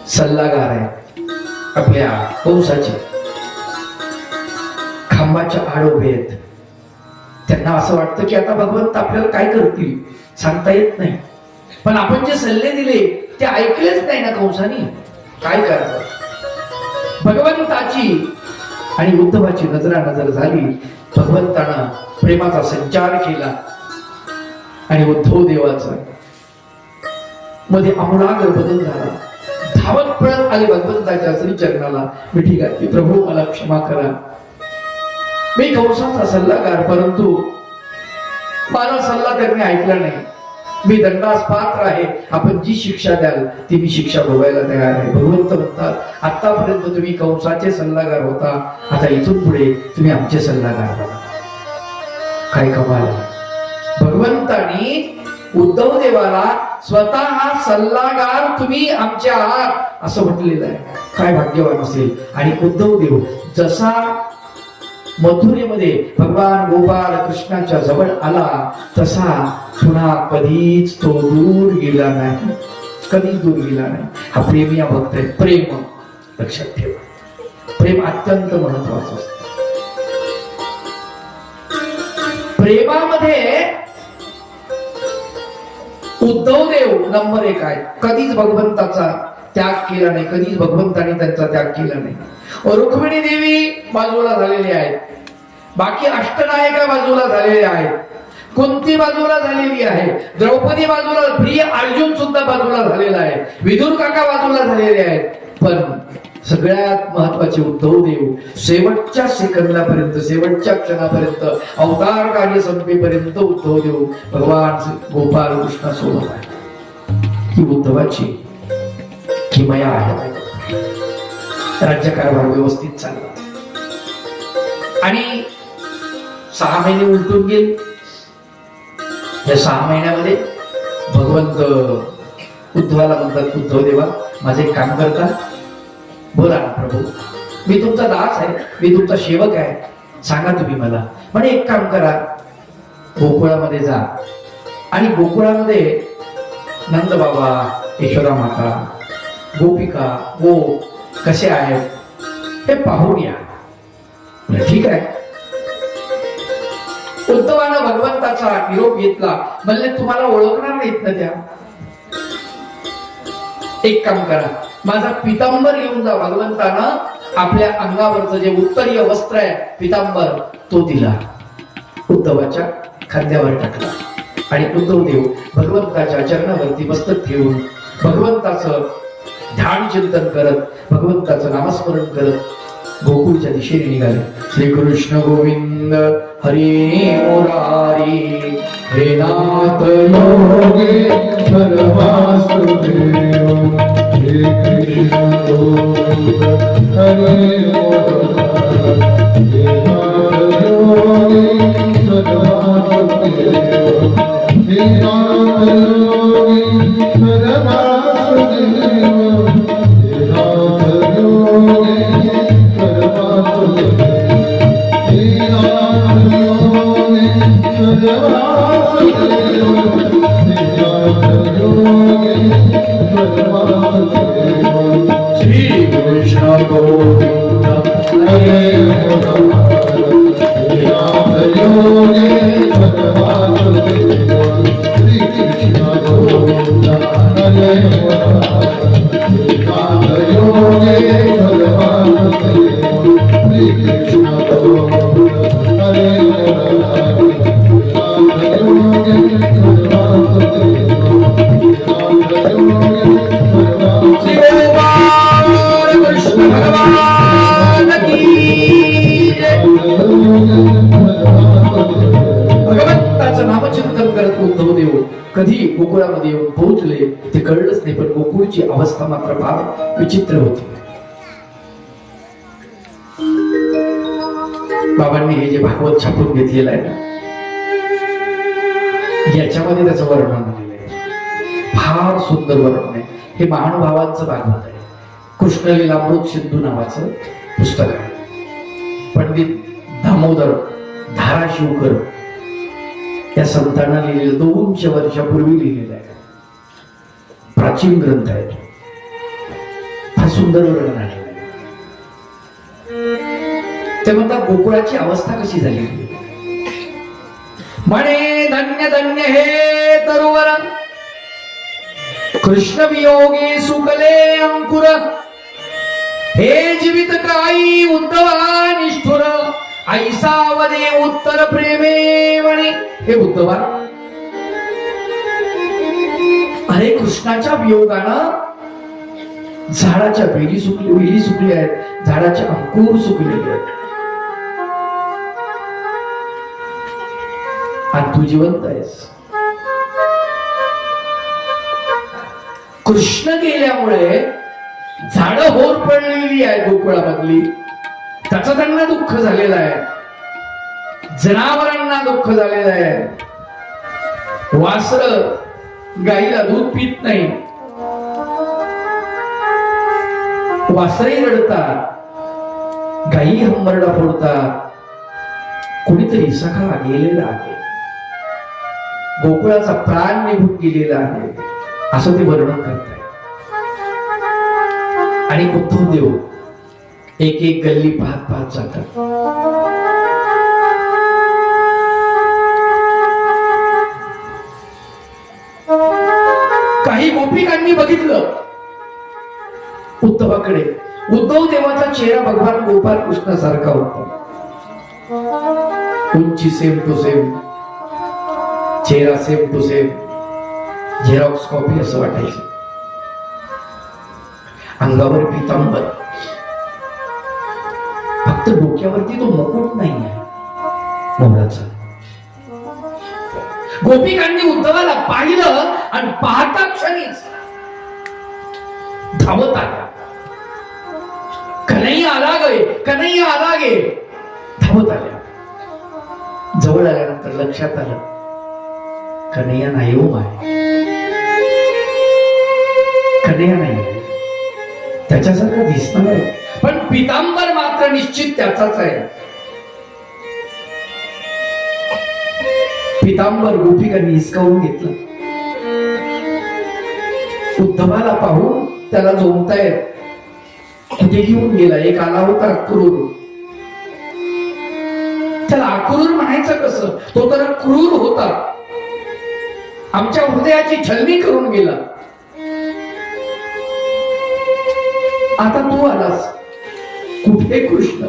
सल्लागार आहे आपल्या कंसाचे, खांबाच्या आड उभे आहेत. त्यांना असं वाटतं की आता भगवंत आपल्याला काय करतील सांगता येत नाही, पण आपण जे सल्ले दिले ते ऐकलेच नाही ना कंसाने, काय करावं. भगवंताची आणि उद्धवाची नजरानजर झाली. भगवंतानं प्रेमाचा संचार केला आणि उद्धव देवाचा मध्ये आमूलाग्र बदल झाला. धावत पळत आले भगवंताच्या श्रीचरणाला, मिठी घातली, प्रभू मला क्षमा करा, मी कंसाचा सल्लागार, परंतु माझा सल्ला त्यांनी ऐकला नाही, मी दंडास पात्र आहे, आपण जी शिक्षा द्याल ती मी शिक्षा भोगायला तयार आहे. भगवंत म्हणतात आतापर्यंत तुम्ही कंसाचे सल्लागार होता, आता इथून पुढे तुम्ही आमचे सल्लागार बना. काय कमाल. भगवंतानी उद्धव देवाला स्वतः सल्लागार तुम्ही आमचे आहात असं म्हटलेलं आहे. काय भाग्यवान असेल. आणि उद्धव देव जसा मथुरेमध्ये भगवान गोपाळ कृष्णाच्या जवळ आला तसा पुन्हा कधीच तो दूर गेला नाही, कधीच दूर गेला नाही. हा प्रेम या भक्त आहे. प्रेम लक्षात ठेवा, प्रेम अत्यंत महत्वाचं असतं. प्रेमामध्ये उद्धव देव नंबर 1 आहे. कधीच भगवंताचा त्याग केला नाही, कधीच भगवंताने त्यांचा त्याग केला नाही. रुक्मिणी देवी बाजूला झालेली आहेत, बाकी अष्टनायका बाजूला झालेले आहेत, कुंती बाजूला झालेली आहे, द्रौपदी बाजूला, प्रिय अर्जुन सुद्धा बाजूला झालेला आहे, विदुर काका बाजूला झालेले आहेत. पण सगळ्यात महत्वाचे उद्धव देव शेवटच्या सेकंदापर्यंत, शेवटच्या क्षणापर्यंत, अवतार कार्य संपेपर्यंत उद्धव देव भगवान गोपाल कृष्णा सोबत आहे. ही उद्धवाची किमया आहे. राज्यकारभार व्यवस्थित चालला आणि 6 महिने उलटून गेले. या 6 महिन्यामध्ये भगवंत उद्धवाला म्हणतात, उद्धव देवा माझे एक काम करता, बोला ना प्रभू, मी तुमचा दास आहे, मी तुमचा सेवक आहे, सांगा तुम्ही मला. म्हणे एक काम करा, गोकुळामध्ये जा आणि गोकुळामध्ये नंद बाबा, यशोदा माता, गोपिका, गो कसे आहेत हे पाहून या. ठीक आहे. उद्धवानं भगवंताचा निरोप घेतला. म्हणले तुम्हाला ओळखणार नाहीत ना त्या, एक काम करा, माझा पितांबर घेऊन जा. भगवंतानं आपल्या अंगावरचं जे उत्तरीय वस्त्र आहे पितांबर तो दिला, उद्धवाच्या खांद्यावर टाकला आणि उद्धव देव भगवंताच्या चरणावरती मस्तक ठेवून भगवंताचं ध्यान चिंतन करत, भगवंताचं नामस्मरण करत गोकुळच्या दिशेने निघाले. श्री कृष्ण गोविंद हरी मुरारी, हे नाथ योगेश्वर वासुदेव, हे कृष्ण गोविंद हरी मुरारी, हे नाथ योगेश्वर वासुदेव, हे नाथ योगेश्वर वासुदेव, हे नाथ योगेश्वर वासुदेव, हे नाथ योगेश्वर वासुदेव, हे नाथ योगेश्वर वासुदेव. श्री कृष्ण गोविंद हरे मुरारी, हे नाथ योगेश्वर वासुदेव, श्री कृष्ण गोविंद हरे मुरारी, हे नाथ योगेश्वर वासुदेव, श्री कृष्ण गोविंद हरे मुरारी, हे नाथ योगेश्वर वासुदेव, हे नाथ योगेश्वर वासुदेव. कृष्ण भगवान की जय. भगवंताचं नामचिंतन करत उद्धव देव कधी गोकुळामध्ये येऊन पोहोचले ते कळलंच नाही. पण गोकुळची अवस्था मात्र फार विचित्र होती. बाबांनी हे जे भागवत छापून घेतलेलं आहे ना, याच्यामध्ये त्याचं वर्णन झालेलं आहे, फार सुंदर वर्णन आहे. हे महानुभावांचं भागवत आहे. कृष्णलीलामृत सिंधू नावाचं पुस्तक आहे. पंडित दामोदर धाराशिवकर या संतांना लिहिलेलं, 200 वर्षापूर्वी लिहिलेलं आहे. प्राचीन ग्रंथ आहे. फार सुंदर वर्णन आहे. ते म्हणतात गोकुळाची अवस्था कशी झाली. म्हणे धन्य धन्य हे तरुवर, कृष्ण वियोगी सुकले अंकुर, हे जीवित काही उद्धवा निष्ठुर, ऐसा वदे उत्तर प्रेमे. म्हणे हे उद्धवा, अरे कृष्णाच्या वियोगानं झाडाच्या वेली सुकली आहेत, झाडाचे अंकुर सुकलेले आहेत, आणि तू जिवंत आहेस. कृष्ण गेल्यामुळे झाड होर पडलेली आहे गोकुळामधली, त्याचं त्यांना दुःख झालेलं आहे. जनावरांना दुःख झालेलं आहे. वासर गाईला दूध पित नाही, वासरे रडतात, गाई हंबरडा फोडतात. कुणीतरी सखा गेलेला आहे, गोकुळाचा प्राण निघून गेलेला आहे, असं ते वर्णन करताय. आणि उद्धव देव एक एक गल्ली पाहत पाहत जातात. काही गोपिकांनी बघितलं उद्धवाकडे. उद्धव देवाचा चेहरा भगवान गोपाल कृष्णासारखा होता, उंची सेम टू सेम, चेहरा same to same, xerox copy असं वाटायचं. अंगावर पितांबर, फक्त डोक्यावरती तो मुकुट नाही आहे मोराचा. गोपिकांनी उद्धवाला पाहिलं आणि पाहता क्षणीच धावत आल्या. कन्हैया आला गे, कन्हैया आला गे, धावत आल्या. जवळ आल्यानंतर लक्षात आलं कन्हैया नाही हो माय, कन्हैया नाही, त्याच्यासारखा दिसणार आहे, पण पितांबर मात्र निश्चित त्याचाच आहे. पितांबर गोपिकांनी हिसकावून घेतलं. उद्धवाला पाहून त्याला जोमतायत, कुठे घेऊन गेला. एक आला होता अक्रूर, त्याला अक्रूर म्हणायचं कसं, तो तर क्रूर होता, आमच्या हृदयाची छलनी करून गेला. आता तू आलास, कुठे कृष्ण.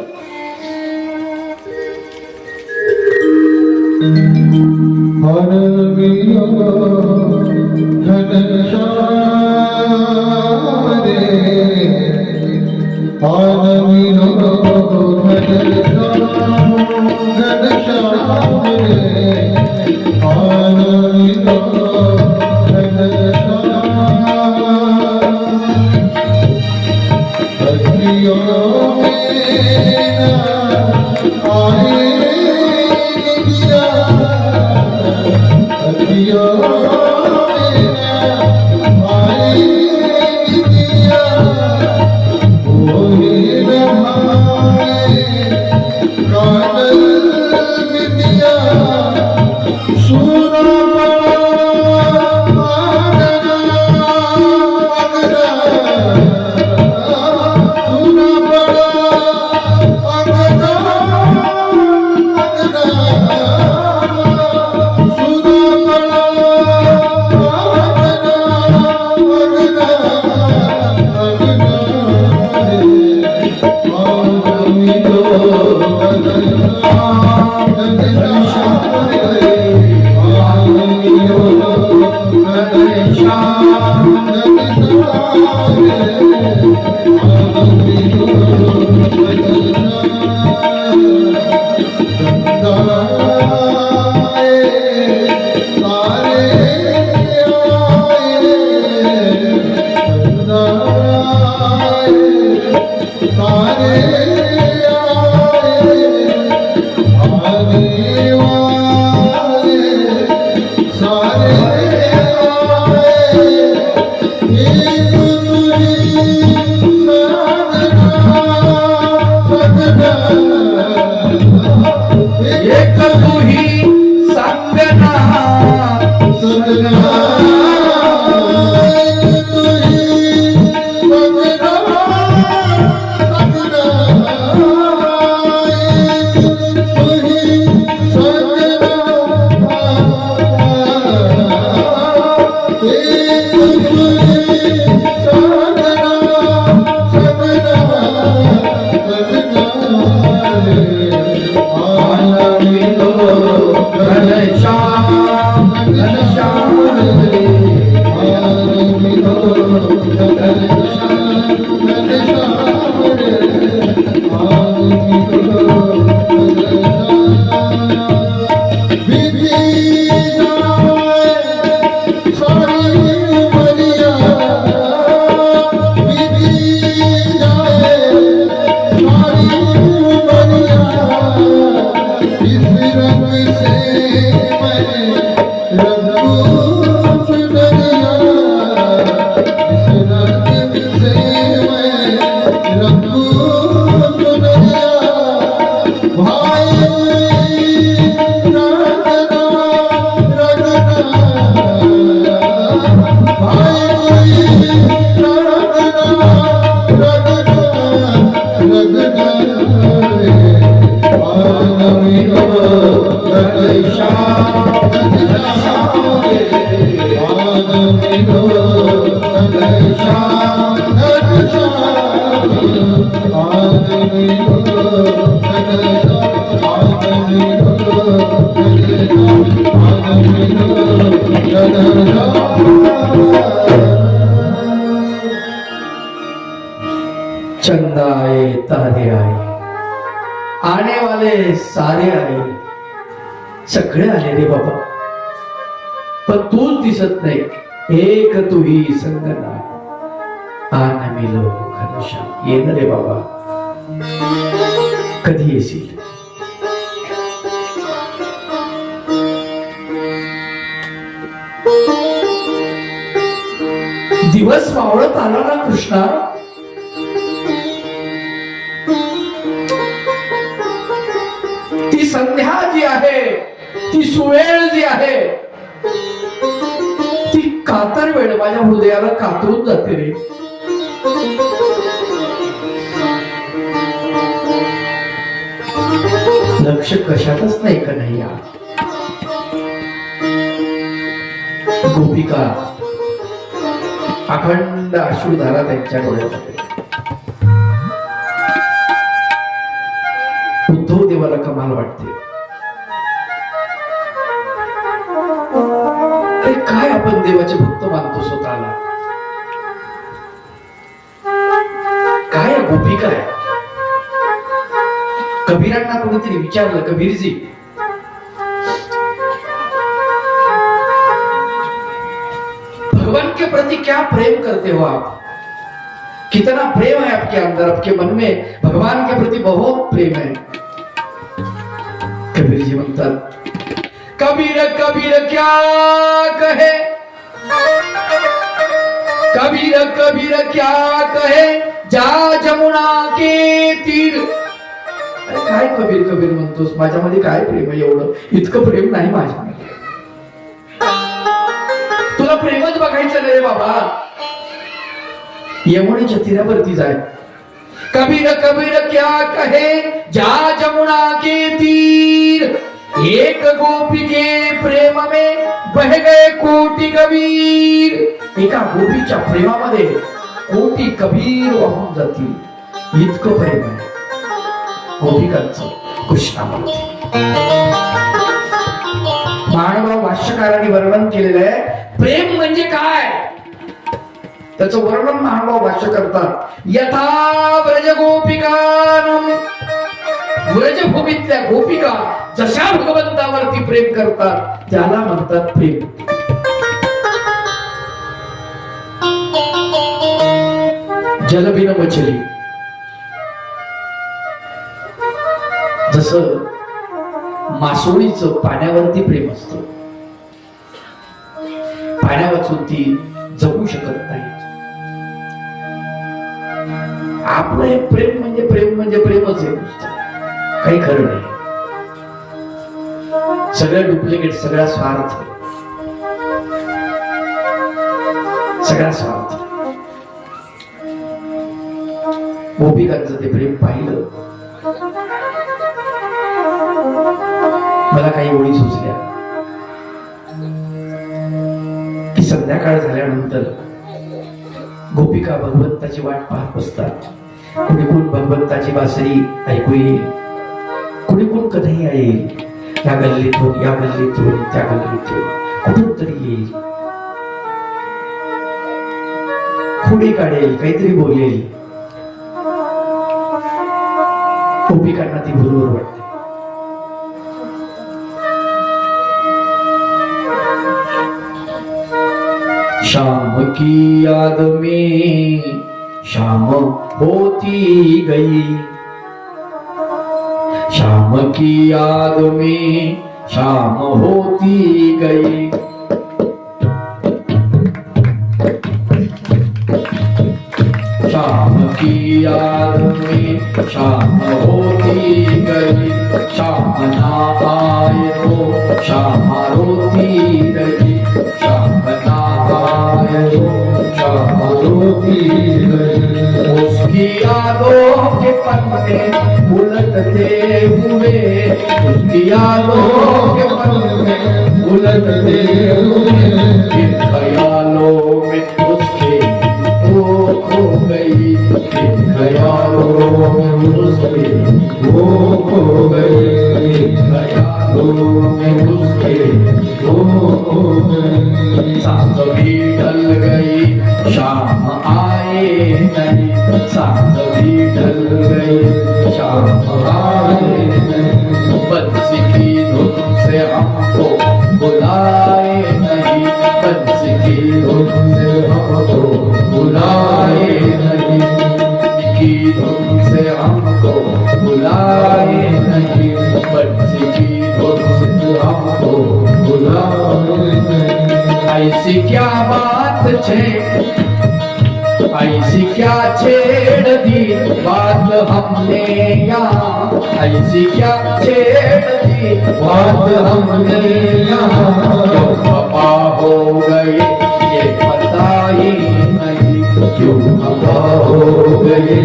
सगळा चंदा आए तारे आए आने वाले सारे आए सगळे आले रे बाबा पण तूच दिसत नाही एक तुही संग नाही आन मिलो घनश्याम ये न रे बाबा कधी येशील दिवस मावळत आला ना कृष्णा ती संध्या जी आहे ती सुवेळ जी आहे ती कातर वेळ माझ्या हृदयाला कातरून जाते रे लक्ष कशातच नाही का नाही या गोपिका अखंड अश्रुधारा त्यांच्या डोळ्यात उद्धव देवाला कमाल वाटते काय आपण देवाचे भक्त मानतो स्वतःला काय गोपिका आहे कबीरांना कोणीतरी विचारलं कबीरजी भगवान के प्रति क्या प्रेम करते हो आप कितना प्रेम है आपके अंदर आपके मन में भगवान के प्रति बहुत प्रेम है कबीर जी म्हणतात कबीर कबीर क्या कहे कबीर कबीर क्या कहे जा जमुना के तीर अरे काय कबीर कबीर म्हणतोस माझ्यामध्ये काय प्रेम आहे एवढं इतकं प्रेम नाही माझ्यामध्ये तुला प्रेमच बघायचं रे बाबा यमुनेच्या तीरावरती जाय कबीर कबीर क्या कहे जा जमुना के तीर एक गोपी के प्रेम में बह गए कोटी कबीर एका गोपीच्या प्रेमामध्ये कोटी कबीर वाहून जातील इतकं प्रेम आहे गोपिकांचं कृष्णामध्ये मानव भाष्यकारांनी वर्णन केलेलं आहे प्रेम म्हणजे काय त्याचं वर्णन महानुभाव भाष्य करतात यथा व्रज गोपिकानम व्रजभूमीतल्या गोपिका जशा भगवंतावरती प्रेम करतात त्याला म्हणतात प्रेम जलबिन मछली जसं मासोळीचं पाण्यावरती प्रेम असतं पाण्या वाचून ती जगू शकत नाही आपलं हे प्रेम म्हणजे प्रेमच आहे काही खरं नाही सगळं डुप्लिकेट सगळा स्वार्थ गोपिकांचं ते प्रेम पाहिलं मला काही ओळी सुचल्या की संध्याकाळ झाल्यानंतर गोपिका भगवंताची वाट पाहत बसतात कुणी कोण भगवंताची बासरी ऐकू येईल कुणी कोण कधीही येईल या गल्लीतून त्या गल्लीतून कुठून तरी येईल पुढे काढेल, काहीतरी बोलेल. गोपिकांना ती बरोबर वाटते. शाम की याद में शाम होती गई, शाम की याद में शाम होती गई. शाम की याद में शाम होती गई, शाम ना आए तो शाम रोती गई, शाम ना आए तो शाम रोती गई. उसकी यादों के पन्ने उलटते हुए, उसकी यादों के पन्ने उलटते हुए, इन ख्यालों में उसके खो गई, इन ख्यालों में उसके खो गई, इन ख्यालों में उसके खो गई. सांस भी ढल गई, शाम आए नहीं, सांस भी ढल गई, शाम आए नहीं. बंसी की धुन से हमको बुलाए नहीं, बंसी की धुन से हमको बुलाए नहीं, बंसी की धुन से हमको बुलाए नहीं, बंसी की धुन से हमको बुलाए नहीं. ऐसी क्या बात छे, ऐसी क्या छेड़ दी बात हमने यहाँ, ऐसी क्या छेड़ दी बात हमने यहाँ. क्यों खफा हो गए ये पता ही नहीं, क्यों खफा हो गए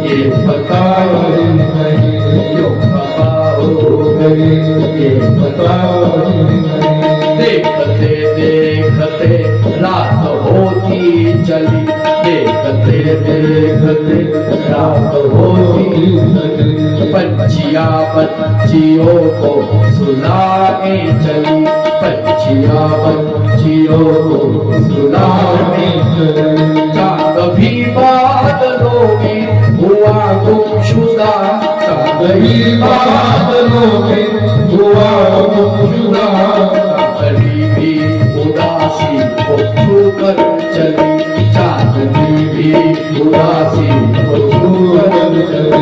ये पता ही नहीं, क्यों खफा हो गए ये पता ही नहीं. देखते देखते रात होती चली, देखते देखते रात होती चली. पंछियाँ पंछियों को सुनाने चली, पंछियाँ पंछियों को सुनाने चली. चाँद भी बादलों में हुआ गुमशुदा, चाँद भी बादलों में हुआ गुमशुदा. चांदनी भी उदासी को छूकर चली, चांदनी भी उदासी को छूकर चली.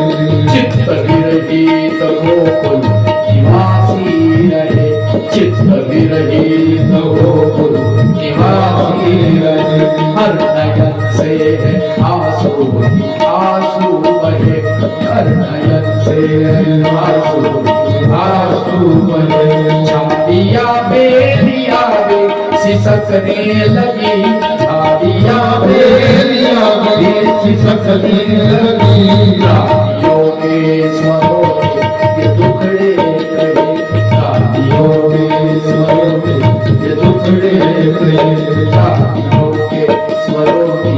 चित्त विरहित गोकुल निवासी रहे, चित्त विरहित गोकुल निवासी रहे. हर नयन से है आंसू ही आंसू बहे, हर नयन से आंसू आंसू बहे. झाड़ियाँ बेलिया बे सिसकने लगी, झाड़ियाँ बेलिया बे सिसकने लगी. रातियों के स्वरों के टुकड़े गए, रातियों के स्वरों के टुकड़े गए, रातियों के स्वरों के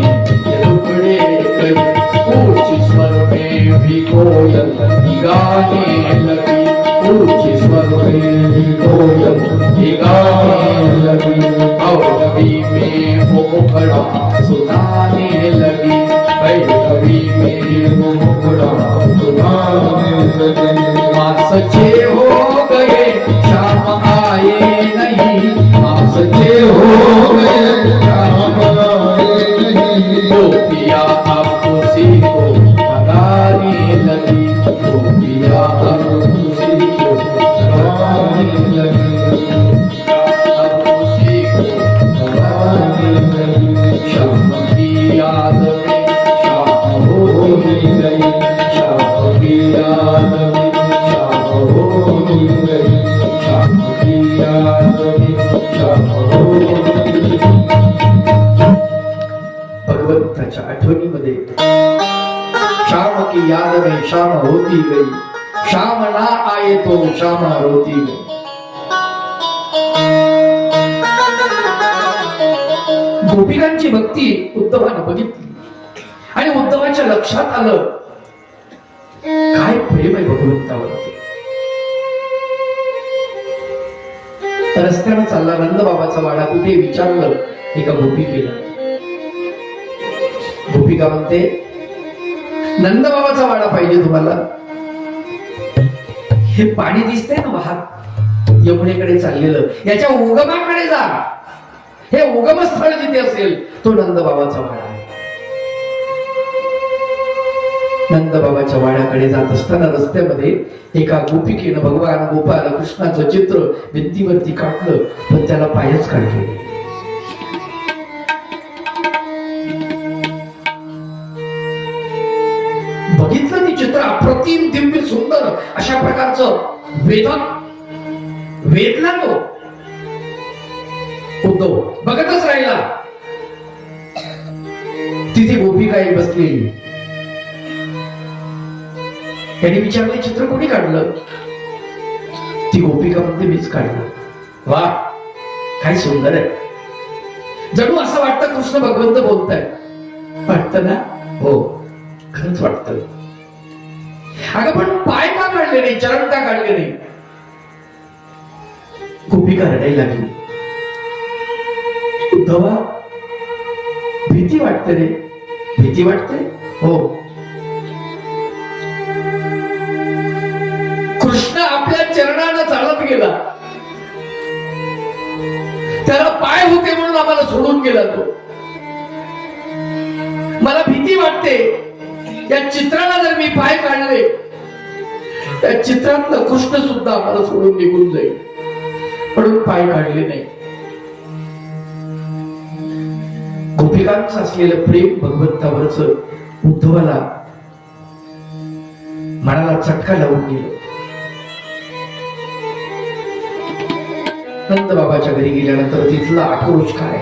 टुकड़े गए. ऊंच स्वर में भी कोयल गाने लगी, ऊंच स्वर में भी कोयल गाने लगी. और कभी में वो मुखड़ा सुनाने लगी, कभी में वो मुखड़ा सुनाने लगी. माँ सच्चे हो गए शाम आए नहीं, माँ सच्चे हो गए शाम आए नहीं. गोपिया अब उसी को लगाने लगी, गोपिया अब उसी को लगाने लगी, अब उसी को लगाने लगी. शाम की याद में शाम हो गई, शाम की याद में शाम हो गई, शाम की याद में शाम हो गई. भगवंताच्या आठवणीमध्ये शाम की याद में शाम होती गई, शाम ना आए तो शाम रोती गई. गोपिकांची भक्ती उद्धवाने बघितली आणि उद्धवाच्या लक्षात आलं काय प्रेम आहे भगवंतावर. रस्त्याने चालला नंद बाबाचा वाडा कुठे विचारलं एका गोपिकेला. गोपिका म्हणते, नंदबाबाचा वाडा पाहिजे तुम्हाला? हे पाणी दिसतंय ना वाहत यमुनेकडे चाललेलं, याच्या उगमाकडे जा. हे उगमस्थळ जिथे असेल तो नंदबाबाचा वाडा आहे. नंदबाबाच्या वाड्याकडे जात असताना रस्त्यामध्ये एका गोपिकेनं भगवान गोपाल कृष्णाचं चित्र भिंतीवरती काढलं, पण त्याला पायच काढले. बघितलं ती चित्र, अप्रतिम दिव्य सुंदर अशा प्रकारचं वेदला तो उद्धव बघतच राहिला. तिथे गोपिका एक बसलेली. त्याने विचारले, चित्र कोणी काढलं? ती गोपिका म्हणते, मीच काढलं. वा, काय सुंदर आहे. जणू असं वाटतं कृष्ण भगवंत बोलताय. वाटतं ना? हो, खरंच वाटतं. अगं पण पाय का काढले नाही, चरण का काढले नाही? गोपिका रडायला लागली. उद्धवा, भीती वाटते रे. भीती वाटते? हो. कृष्ण आपल्या चरणानं चालत गेला, त्याला पाय होते म्हणून आम्हाला सोडून गेला तो. मला भीती वाटते, या चित्राला जर मी पाय काढले, त्या चित्रातलं कृष्ण सुद्धा आम्हाला सोडून निघून जाईल, म्हणून पाय काढले नाही. गोपिकांचं असलेलं प्रेम भगवंतावरच उद्धवाला मनाला चटका लावून गेलं. नंद बाबाच्या घरी गेल्यानंतर तिथला आक्रोश काय,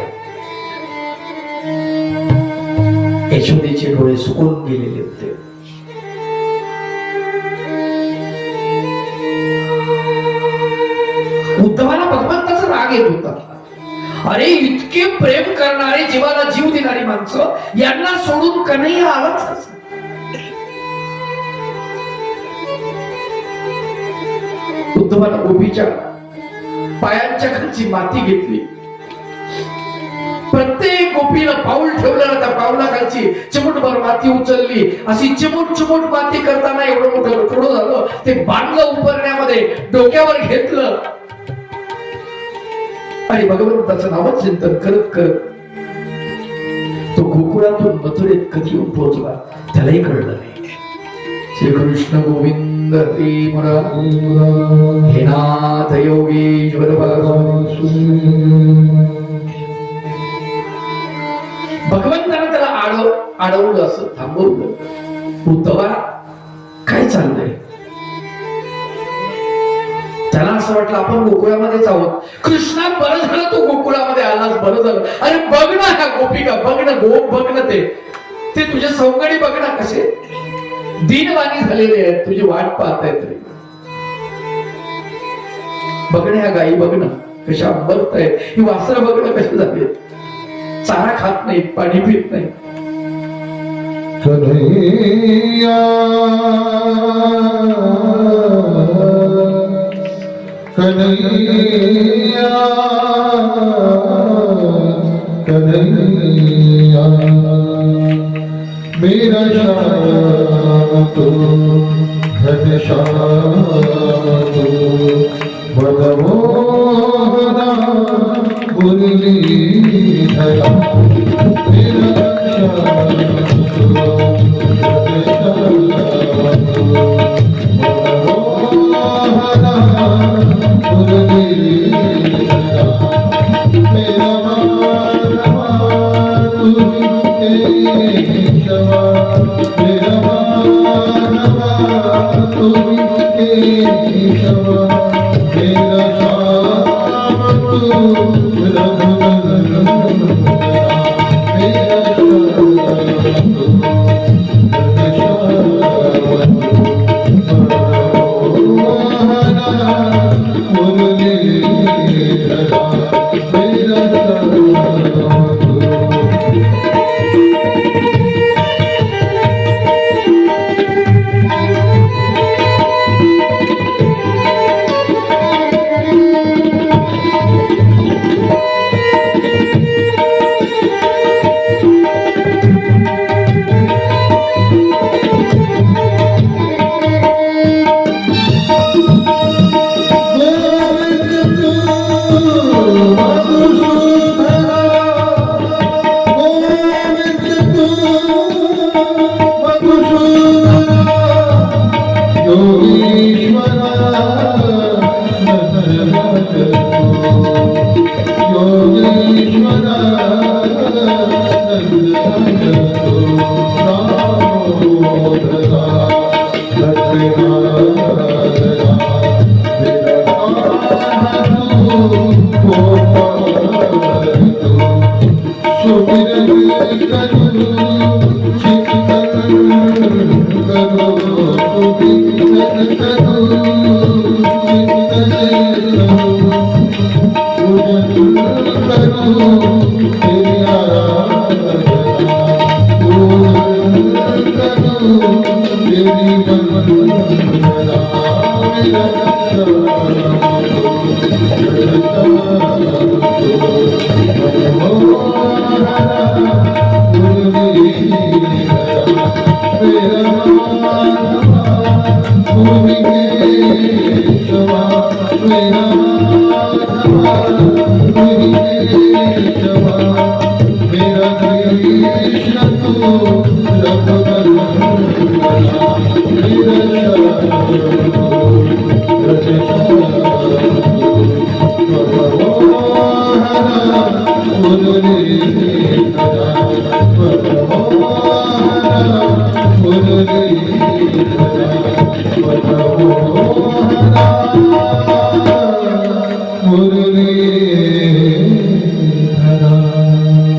यशोदेचे डोळे सुकून गेलेले होते. उद्धवाला भगवंताचा राग येत होता. अरे, इतके प्रेम करणारे, जीवाला जीव देणारी माणसं, यांना सोडून कन्हैया आलाच. उद्धवाला गोपीच्या पायांच्या खालची माती घेतली. प्रत्येक गोपीनं पाऊल ठेवलं ना, त्या पाऊला खालची चिमूटभर माती उचलली. अशी चिमूट माती करताना एवढं मोठं थोडं झालं, ते बांधलं उपरण्यामध्ये, डोक्यावर घेतलं आणि भगवंताचं नावच चिंतन करत करत तो गोकुळातून मथुरेत कधी येऊन पोहोचला त्यालाही कळलं नाही. श्रीकृष्ण गोविंद हरी मुरारी, हे नाथ योगेश्वर भगवंतानं त्याला अडवलं, असं थांबवलं. उद्धवा, काय चाललंय? त्याला असं वाटलं आपण गोकुळामध्येच आहोत. कृष्णा, बरं झालं तू गोकुळामध्ये आलास, बरं झालं. अरे बघ ना, ह्या गोपिका बघ ना, गोप बघ ना, ते तुझे सौंगडी बघ ना, कसे दीनवाणी झालेले आहेत, तुझी वाट पाहतायत रे. बघ ना, ह्या गायी बघ ना कशा अंबरत आहेत, ही वासरं बघ ना कशी झाली, चारा खात नाहीत, पाणी पित नाही. कन्हैया कन्हैया कन्हैया मेरा श्याम तू घनश्याम तू मनमोहना मुरलीधरा मेरा श्याम तू घनश्याम तू मनमोहना मुरलीधरा मेरा मानवा तू केशव मेरा मानवा तू केशव मेरा श्याम तू रघुनंदन मेरा श्याम तू घनश्याम तू मनमोहना मुरलीधरा मेरा श्याम तू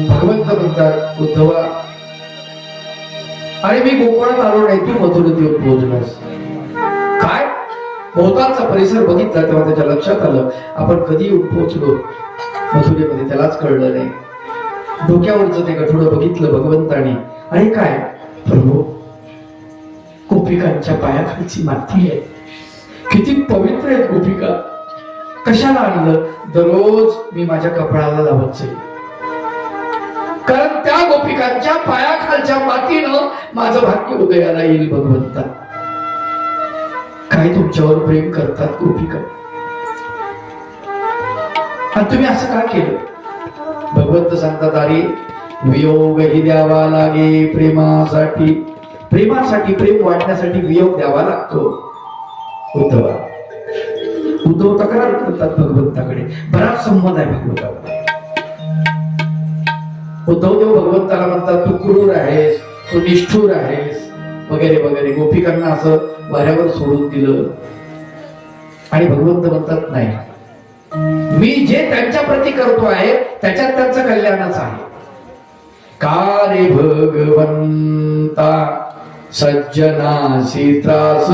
भगवंत म्हणतात उद्धवा, आणि मी गोकुळात आलो नाही, तू मथुरेत येऊन पोहोचलास. काय भोवतालचा परिसर बघितला तेव्हा त्याच्या लक्षात आलं आपण कधी येऊन पोहोचलो मथुरेमध्ये, त्यालाच कळलं नाही. डोक्यावरचं ते गठुडं बघितलं भगवंताने, आणि काय प्रभू, गोपिकांच्या पायाखालची माती आहे, किती पवित्र आहेत गोपिका. कशाला आणलं? दररोज मी माझ्या कपाळाला लावत जाईल, कारण त्या गोपिकांच्या पायाखालच्या मातीनं माझं भाग्य उदयाला येईल. भगवंता, काय तुमच्यावर प्रेम करतात गोपिका, आणि तुम्ही असं का केलं? भगवंत सांगतात, अरे वियोग ही द्यावा लागे प्रेमासाठी. प्रेमासाठी, प्रेम वाटण्यासाठी वियोग द्यावा लागतो. उद्धव तक्रार करतात भगवंताकडे, बराच संबंध आहे भगवंताला. उद्धव देव भगवंताला म्हणतात, तू क्रूर आहेस, तू निष्ठुर आहेस, वगैरे वगैरे. गोपिकांना असं वाऱ्यावर सोडून दिलं. आणि भगवंत म्हणतात, नाही, मी जे त्यांच्या प्रती करतो आहे त्याच्यात त्यांचं कल्याणच आहे. का रे भगवंता सज्जनासी त्रास,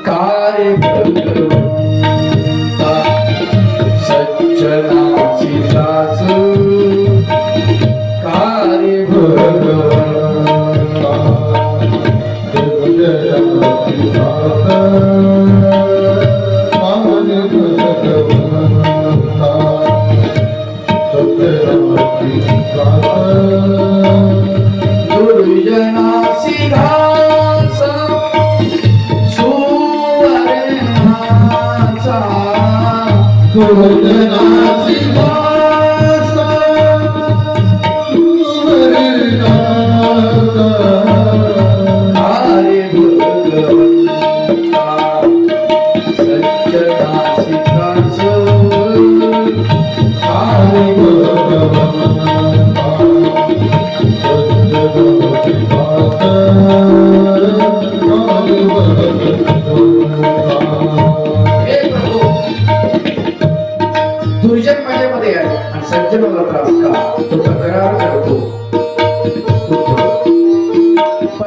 का रे भगवंता सज्जनासी त्रास, का रे भगवंता. दुर्जनासी घास सुवर्णाचा, दुर्जनासी